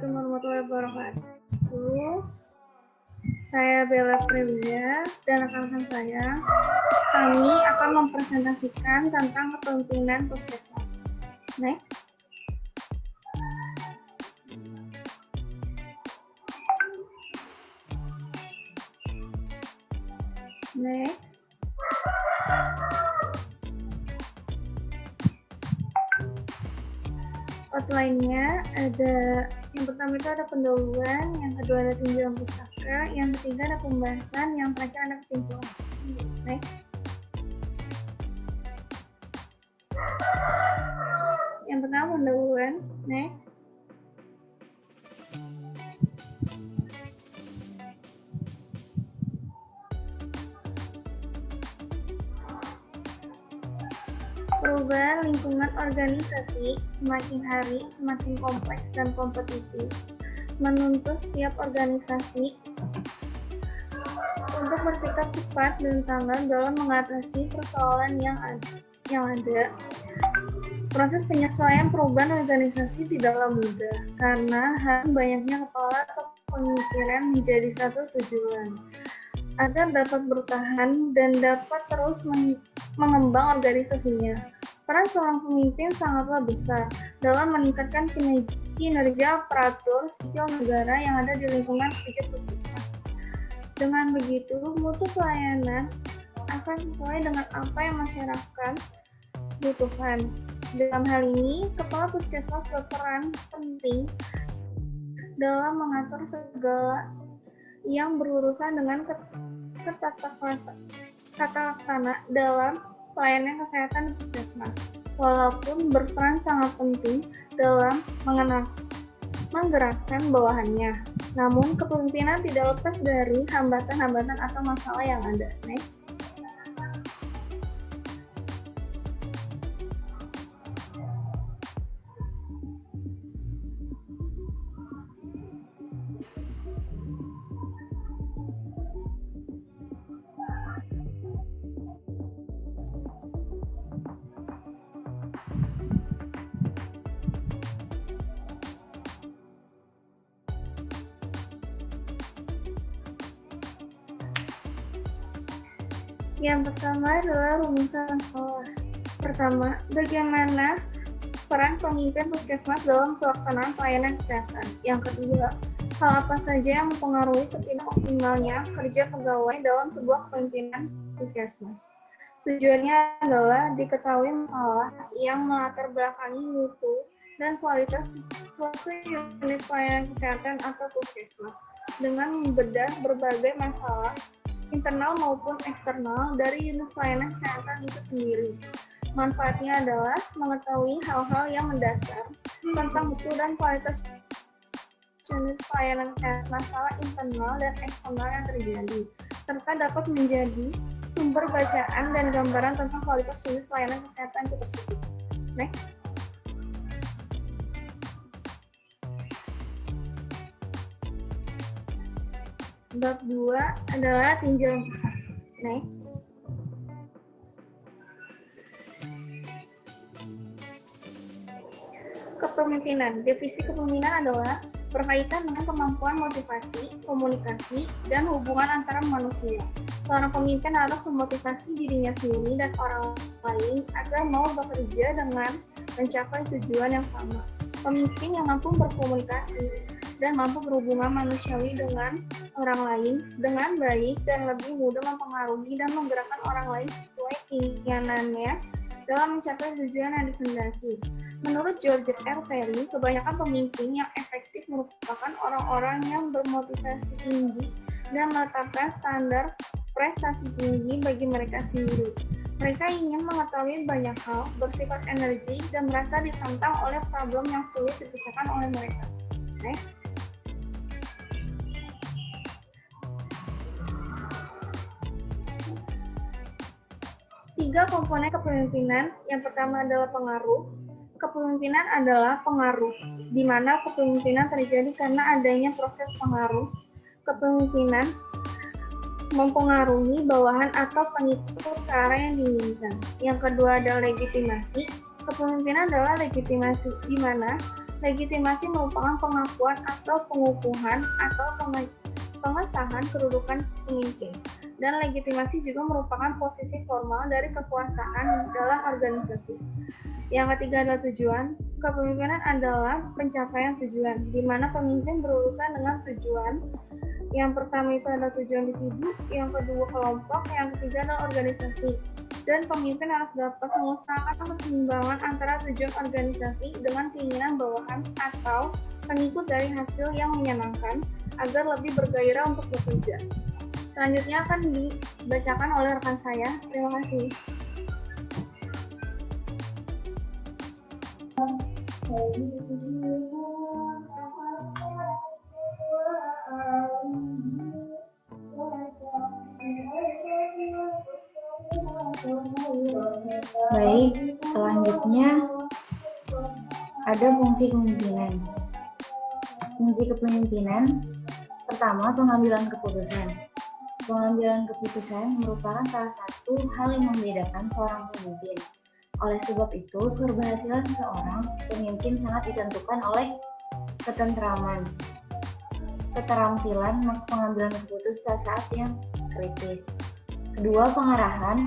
Assalamualaikum warahmatullahi wabarakatuh. Saya Bella Prilia dan rekan-rekan saya. Kami akan mempresentasikan tentang kepemimpinan puskesmas. Next. Next. Outline-nya ada, yang pertama itu ada pendahuluan, yang kedua ada tinjauan pustaka, yang ketiga ada pembahasan, yang terakhir ada kesimpulan. Next. Yang pertama pendahuluan. Next. Perubahan lingkungan organisasi semakin hari semakin kompleks dan kompetitif, menuntut setiap organisasi untuk bersikap cepat dan tanggap dalam mengatasi persoalan yang ada. Proses penyesuaian perubahan organisasi tidaklah mudah, karena harus banyaknya kepala atau pemikiran menjadi satu tujuan, agar dapat bertahan dan dapat terus mengembang organisasinya. Peran seorang pemimpin sangatlah besar dalam meningkatkan kinerja aparatur sipil negara yang ada di lingkungan kerja puskesmas. Dengan begitu, mutu pelayanan akan sesuai dengan apa yang masyarakat butuhkan. Dalam hal ini, kepala puskesmas berperan penting dalam mengatur segala yang berurusan dengan tata laksana dalam pelayanan kesehatan di puskesmas, walaupun berperan sangat penting dalam menggerakkan bawahannya. Namun, kepemimpinan tidak lepas dari hambatan-hambatan atau masalah yang ada. Next. Yang pertama adalah rumusan masalah. Pertama, bagaimana peran pemimpin puskesmas dalam pelaksanaan pelayanan kesehatan. Yang kedua, hal apa saja yang mempengaruhi ketidakoptimalnya kerja pegawai dalam sebuah kepemimpinan puskesmas. Tujuannya adalah diketahui masalah yang melatar belakangi mutu dan kualitas suatu unit pelayanan kesehatan atau puskesmas dengan membedah berbagai masalah internal maupun eksternal dari unit pelayanan kesehatan itu sendiri. Manfaatnya adalah mengetahui hal-hal yang mendasar tentang mutu dan kualitas unit pelayanan kesehatan, masalah internal dan eksternal yang terjadi, serta dapat menjadi sumber bacaan dan gambaran tentang kualitas unit pelayanan kesehatan itu tersebut. Next. Bab 2 adalah tinjauan pustaka. Next. Kepemimpinan. Definisi kepemimpinan adalah berkaitan dengan kemampuan motivasi, komunikasi, dan hubungan antara manusia. Seorang pemimpin harus memotivasi dirinya sendiri dan orang lain agar mau bekerja dengan mencapai tujuan yang sama. Pemimpin yang mampu berkomunikasi dan mampu berhubungan manusiawi dengan orang lain dengan baik dan lebih mudah mempengaruhi dan menggerakkan orang lain sesuai keinginannya dalam mencapai tujuan yang dikehendaki. Menurut George R. Perry, kebanyakan pemimpin yang efektif merupakan orang-orang yang bermotivasi tinggi dan menetapkan standar prestasi tinggi bagi mereka sendiri. Mereka ingin mengetahui banyak hal, bersifat energi, dan merasa ditantang oleh problem yang sulit dipecahkan oleh mereka. Next. Tiga komponen kepemimpinan. Yang pertama adalah pengaruh. Kepemimpinan adalah pengaruh, di mana kepemimpinan terjadi karena adanya proses pengaruh. Kepemimpinan mempengaruhi bawahan atau pengikut ke arah yang diinginkan. Yang kedua adalah legitimasi. Kepemimpinan adalah legitimasi, di mana Legitimasi merupakan pengakuan atau pengukuhan atau pengesahan kedudukan pemimpin. Dan legitimasi juga merupakan posisi formal dari kekuasaan dalam organisasi. Yang ketiga adalah tujuan. Kepemimpinan adalah pencapaian tujuan, di mana pemimpin berurusan dengan tujuan. Yang pertama itu adalah tujuan individu, yang kedua kelompok, yang ketiga adalah organisasi. Dan pemimpin harus dapat mengusahakan keseimbangan antara tujuan organisasi dengan keinginan bawahan atau pengikut dari hasil yang menyenangkan agar lebih bergairah untuk bekerja. Selanjutnya akan dibacakan oleh rekan saya. Terima kasih. Baik, selanjutnya ada fungsi kepemimpinan. Fungsi kepemimpinan pertama, pengambilan keputusan. Pengambilan keputusan merupakan salah satu hal yang membedakan seorang pemimpin. Oleh sebab itu, keberhasilan seorang pemimpin sangat ditentukan oleh ketentraman, keterampilan pengambilan keputusan saat yang kritis. Kedua, pengarahan.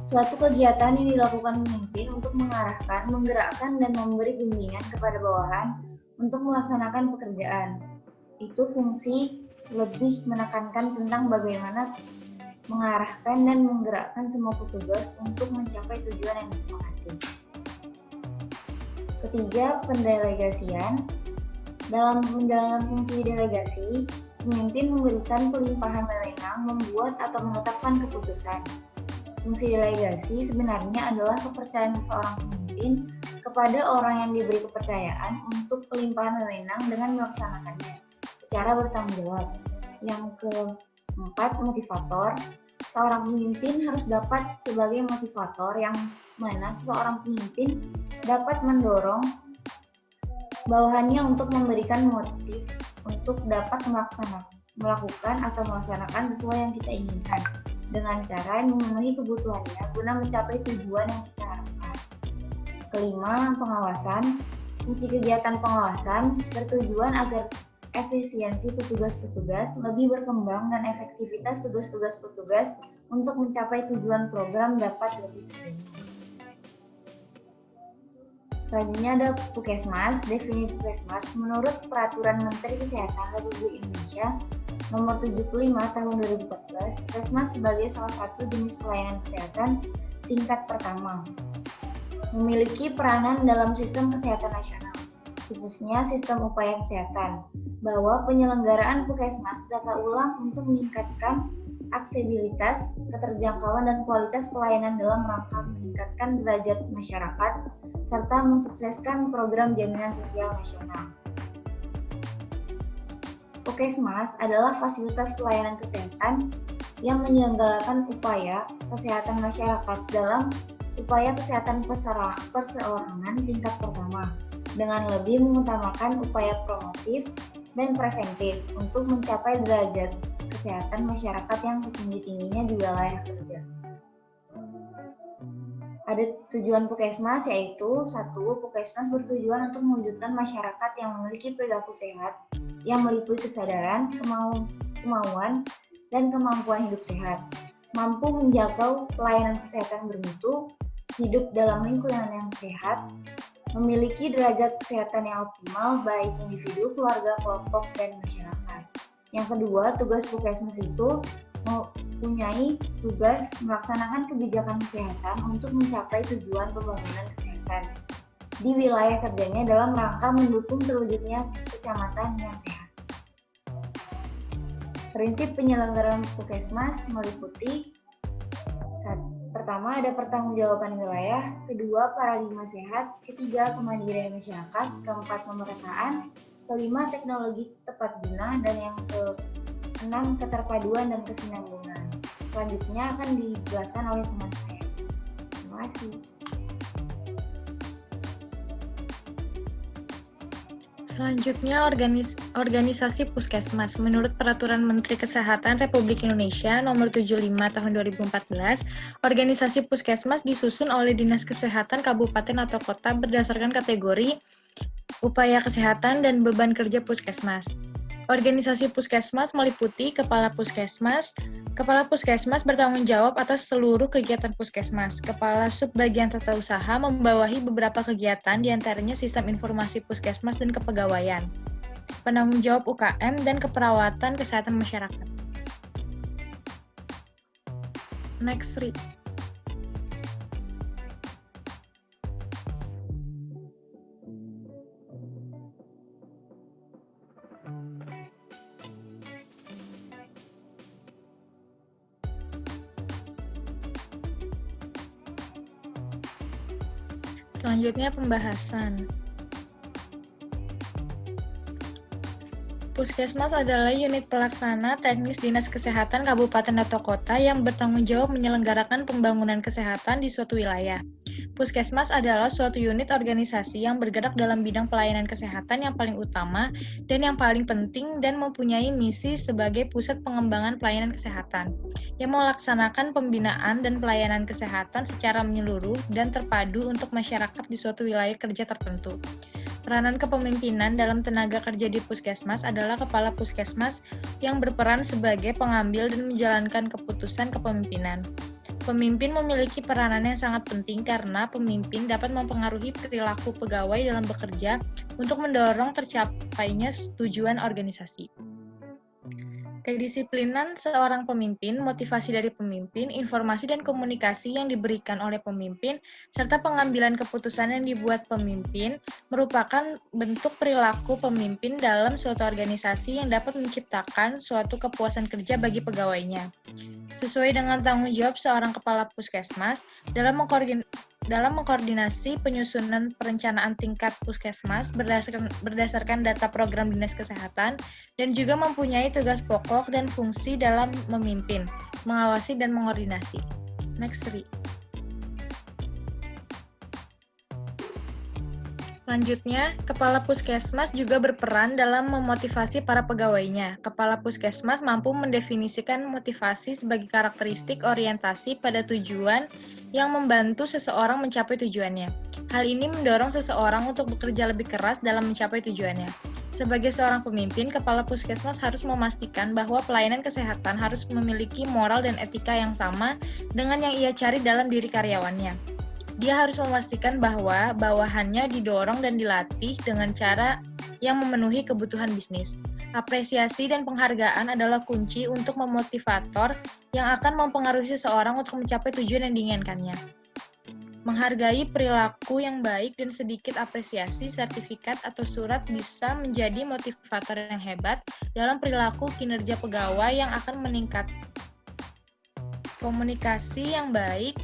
Suatu kegiatan yang dilakukan pemimpin untuk mengarahkan, menggerakkan, dan memberi bimbingan kepada bawahan untuk melaksanakan pekerjaan. Itu fungsi lebih menekankan tentang bagaimana mengarahkan dan menggerakkan semua petugas untuk mencapai tujuan yang disepakati. Ketiga, pendelegasian. Dalam menjalankan fungsi delegasi, pemimpin memberikan pelimpahan wewenang, membuat atau menetapkan keputusan. Fungsi delegasi sebenarnya adalah kepercayaan seorang pemimpin kepada orang yang diberi kepercayaan untuk pelimpahan wewenang dengan melaksanakannya secara bertanggung jawab. Yang keempat, motivator. Seorang pemimpin harus dapat sebagai motivator yang mana seseorang pemimpin dapat mendorong bawahannya untuk memberikan motif untuk dapat melakukan atau melaksanakan sesuai yang kita inginkan dengan cara yang memenuhi kebutuhannya guna mencapai tujuan yang kita harapkan. Kelima, pengawasan. Fungsi kegiatan pengawasan bertujuan agar efisiensi petugas-petugas lebih berkembang dan efektivitas tugas-tugas petugas untuk mencapai tujuan program dapat lebih diterima. Selanjutnya ada Puskesmas. Definisi Puskesmas menurut Peraturan Menteri Kesehatan Republik Indonesia Nomor 75 Tahun 2014, Puskesmas sebagai salah satu jenis pelayanan kesehatan tingkat pertama memiliki peranan dalam sistem kesehatan nasional, khususnya sistem upaya kesehatan, bahwa penyelenggaraan Puskesmas data ulang untuk meningkatkan aksesibilitas, keterjangkauan, dan kualitas pelayanan dalam rangka meningkatkan derajat masyarakat serta mensukseskan program jaminan sosial nasional. Puskesmas adalah fasilitas pelayanan kesehatan yang menyelenggarakan upaya kesehatan masyarakat dalam upaya kesehatan perseorangan tingkat pertama dengan lebih mengutamakan upaya promotif dan preventif untuk mencapai derajat kesehatan masyarakat yang setinggi-tingginya di wilayah kerja. Ada tujuan Puskesmas yaitu 1. Puskesmas bertujuan untuk mewujudkan masyarakat yang memiliki perilaku sehat yang meliputi kesadaran, kemauan, dan kemampuan hidup sehat, mampu menjangkau pelayanan kesehatan bermutu, hidup dalam lingkungan yang sehat, memiliki derajat kesehatan yang optimal baik individu, keluarga, kelompok, dan masyarakat. Yang kedua, tugas Puskesmas itu mempunyai tugas melaksanakan kebijakan kesehatan untuk mencapai tujuan pembangunan kesehatan di wilayah kerjanya dalam rangka mendukung terwujudnya kecamatan yang sehat. Prinsip penyelenggaraan Puskesmas meliputi pertama, ada pertanggungjawaban wilayah, kedua, paradigma sehat, ketiga, kemandirian masyarakat, keempat, pemerataan, kelima, teknologi tepat guna, dan yang keenam, keterpaduan dan kesinambungan. Selanjutnya akan dijelaskan oleh teman saya. Terima kasih. Selanjutnya, organisasi Puskesmas. Menurut Peraturan Menteri Kesehatan Republik Indonesia Nomor 75 Tahun 2014, organisasi Puskesmas disusun oleh Dinas Kesehatan Kabupaten atau Kota berdasarkan kategori upaya kesehatan, dan beban kerja puskesmas. Organisasi puskesmas meliputi kepala puskesmas bertanggung jawab atas seluruh kegiatan puskesmas. Kepala subbagian tata usaha membawahi beberapa kegiatan, diantaranya sistem informasi puskesmas dan kepegawaian, penanggung jawab UKM, dan keperawatan kesehatan masyarakat. Next, Ri. Selanjutnya pembahasan. Puskesmas adalah unit pelaksana teknis Dinas Kesehatan Kabupaten atau Kota yang bertanggung jawab menyelenggarakan pembangunan kesehatan di suatu wilayah. Puskesmas adalah suatu unit organisasi yang bergerak dalam bidang pelayanan kesehatan yang paling utama dan yang paling penting dan mempunyai misi sebagai pusat pengembangan pelayanan kesehatan, yang melaksanakan pembinaan dan pelayanan kesehatan secara menyeluruh dan terpadu untuk masyarakat di suatu wilayah kerja tertentu. Peranan kepemimpinan dalam tenaga kerja di puskesmas adalah kepala puskesmas yang berperan sebagai pengambil dan menjalankan keputusan kepemimpinan. Pemimpin memiliki peranan yang sangat penting karena pemimpin dapat mempengaruhi perilaku pegawai dalam bekerja untuk mendorong tercapainya tujuan organisasi. Kedisiplinan seorang pemimpin, motivasi dari pemimpin, informasi dan komunikasi yang diberikan oleh pemimpin, serta pengambilan keputusan yang dibuat pemimpin merupakan bentuk perilaku pemimpin dalam suatu organisasi yang dapat menciptakan suatu kepuasan kerja bagi pegawainya. Sesuai dengan tanggung jawab seorang kepala puskesmas dalam mengkoordinasi penyusunan perencanaan tingkat puskesmas berdasarkan data program Dinas Kesehatan dan juga mempunyai tugas pokok dan fungsi dalam memimpin, mengawasi, dan mengkoordinasi. Next, Ri. Selanjutnya, Kepala Puskesmas juga berperan dalam memotivasi para pegawainya. Kepala Puskesmas mampu mendefinisikan motivasi sebagai karakteristik orientasi pada tujuan yang membantu seseorang mencapai tujuannya. Hal ini mendorong seseorang untuk bekerja lebih keras dalam mencapai tujuannya. Sebagai seorang pemimpin, Kepala Puskesmas harus memastikan bahwa pelayanan kesehatan harus memiliki moral dan etika yang sama dengan yang ia cari dalam diri karyawannya. Dia harus memastikan bahwa bawahannya didorong dan dilatih dengan cara yang memenuhi kebutuhan bisnis. Apresiasi dan penghargaan adalah kunci untuk memotivator yang akan mempengaruhi seseorang untuk mencapai tujuan yang diinginkannya. Menghargai perilaku yang baik dan sedikit apresiasi, sertifikat, atau surat bisa menjadi motivator yang hebat dalam perilaku kinerja pegawai yang akan meningkat. Komunikasi yang baik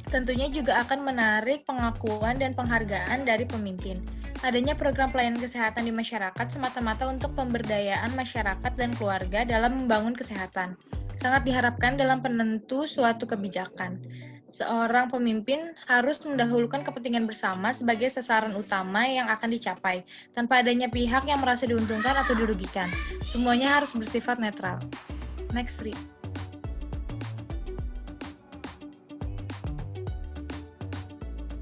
tentunya juga akan menarik pengakuan dan penghargaan dari pemimpin. Adanya program pelayanan kesehatan di masyarakat semata-mata untuk pemberdayaan masyarakat dan keluarga dalam membangun kesehatan. Sangat diharapkan dalam penentu suatu kebijakan. Seorang pemimpin harus mendahulukan kepentingan bersama sebagai sasaran utama yang akan dicapai, tanpa adanya pihak yang merasa diuntungkan atau dirugikan. Semuanya harus bersifat netral. Next, Ri.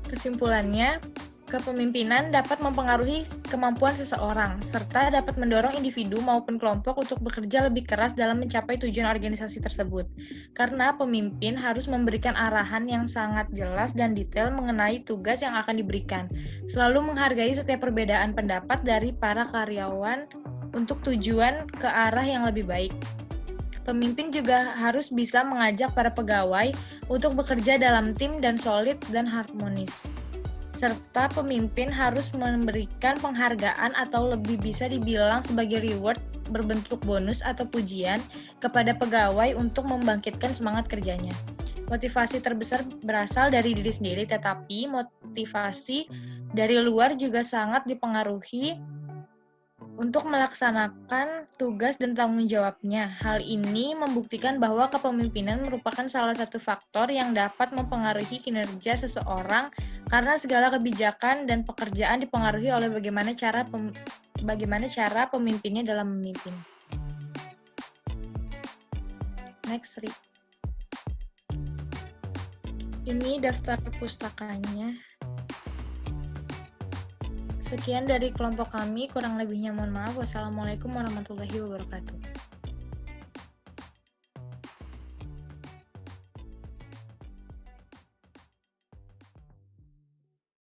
Kesimpulannya, kepemimpinan dapat mempengaruhi kemampuan seseorang, serta dapat mendorong individu maupun kelompok untuk bekerja lebih keras dalam mencapai tujuan organisasi tersebut. Karena pemimpin harus memberikan arahan yang sangat jelas dan detail mengenai tugas yang akan diberikan, selalu menghargai setiap perbedaan pendapat dari para karyawan untuk tujuan ke arah yang lebih baik. Pemimpin juga harus bisa mengajak para pegawai untuk bekerja dalam tim dan solid dan harmonis. Serta pemimpin harus memberikan penghargaan atau lebih bisa dibilang sebagai reward berbentuk bonus atau pujian kepada pegawai untuk membangkitkan semangat kerjanya. Motivasi terbesar berasal dari diri sendiri, tetapi motivasi dari luar juga sangat dipengaruhi untuk melaksanakan tugas dan tanggung jawabnya. Hal ini membuktikan bahwa kepemimpinan merupakan salah satu faktor yang dapat mempengaruhi kinerja seseorang karena segala kebijakan dan pekerjaan dipengaruhi oleh bagaimana cara pemimpinnya dalam memimpin. Next, Ri. Ini daftar pustakanya. Sekian dari kelompok kami, kurang lebihnya mohon maaf. Wassalamualaikum warahmatullahi wabarakatuh.